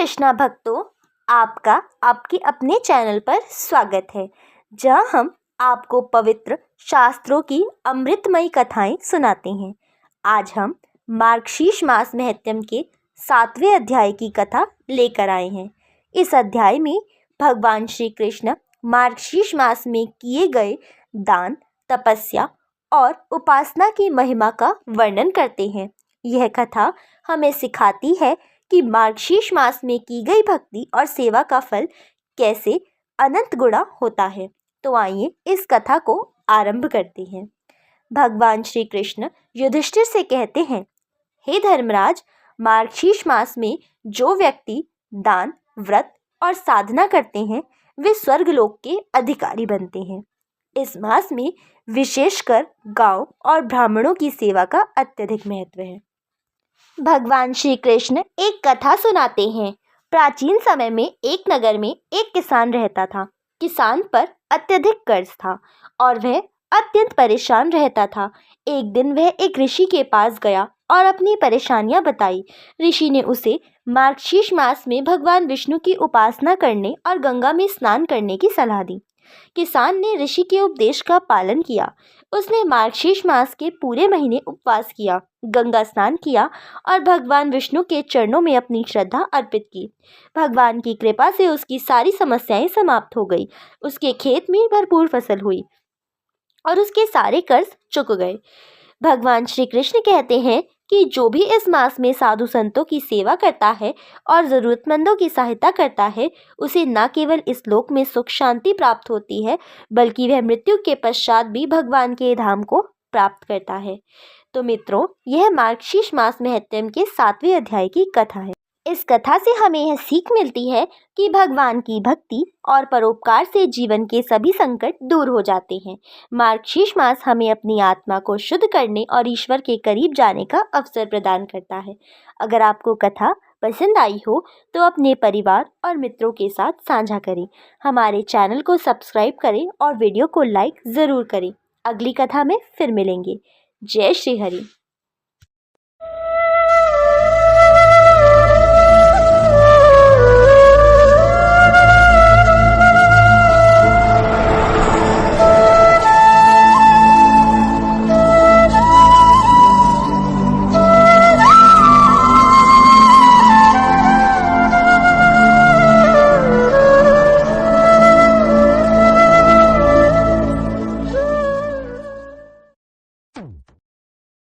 कृष्णा भक्तों, आपका आपके अपने चैनल पर स्वागत है, जहां हम आपको पवित्र शास्त्रों की अमृतमयी कथाएं सुनाते हैं। आज हम मार्गशीर्ष मास महत्म के 7वें अध्याय की कथा लेकर आए हैं। इस अध्याय में भगवान श्री कृष्ण मार्गशीर्ष मास में किए गए दान, तपस्या और उपासना की महिमा का वर्णन करते हैं। यह कथा हमें सिखाती है कि मार्गशीर्ष मास में की गई भक्ति और सेवा का फल कैसे अनंत गुणा होता है। तो आइए इस कथा को आरंभ करते हैं। भगवान श्री कृष्ण युधिष्ठिर से कहते हैं, हे धर्मराज, मार्गशीर्ष मास में जो व्यक्ति दान, व्रत और साधना करते हैं वे स्वर्गलोक के अधिकारी बनते हैं। इस मास में विशेषकर गांव और ब्राह्मणों की सेवा का अत्यधिक महत्व है। भगवान श्री कृष्ण एक कथा सुनाते हैं। प्राचीन समय में एक नगर में एक किसान रहता था। किसान पर अत्यधिक कर्ज था और वह अत्यंत परेशान रहता था। एक दिन वह एक ऋषि के पास गया और अपनी परेशानियां बताई। ऋषि ने उसे मार्गशीर्ष मास में भगवान विष्णु की उपासना करने और गंगा में स्नान करने की सलाह दी। किसान ने ऋषि के उपदेश का पालन किया। उसने मार्गशीर्ष मास के पूरे महीने उपवास किया, गंगा स्नान किया और भगवान विष्णु के चरणों में अपनी श्रद्धा अर्पित की। भगवान की कृपा से उसकी सारी समस्याएं समाप्त हो गई। उसके खेत में भरपूर फसल हुई और उसके सारे कर्ज चुक गए। भगवान श्री कृष्ण कहते हैं कि जो भी इस मास में साधु संतों की सेवा करता है और ज़रूरतमंदों की सहायता करता है, उसे न केवल इस लोक में सुख शांति प्राप्त होती है, बल्कि वह मृत्यु के पश्चात भी भगवान के धाम को प्राप्त करता है। तो मित्रों, यह मार्गशीर्ष मास महत्म के 7वें अध्याय की कथा है। इस कथा से हमें यह सीख मिलती है कि भगवान की भक्ति और परोपकार से जीवन के सभी संकट दूर हो जाते हैं। मार्गशीर्ष मास हमें अपनी आत्मा को शुद्ध करने और ईश्वर के करीब जाने का अवसर प्रदान करता है। अगर आपको कथा पसंद आई हो तो अपने परिवार और मित्रों के साथ साझा करें। हमारे चैनल को सब्सक्राइब करें और वीडियो को लाइक ज़रूर करें। अगली कथा में फिर मिलेंगे। जय श्री हरि।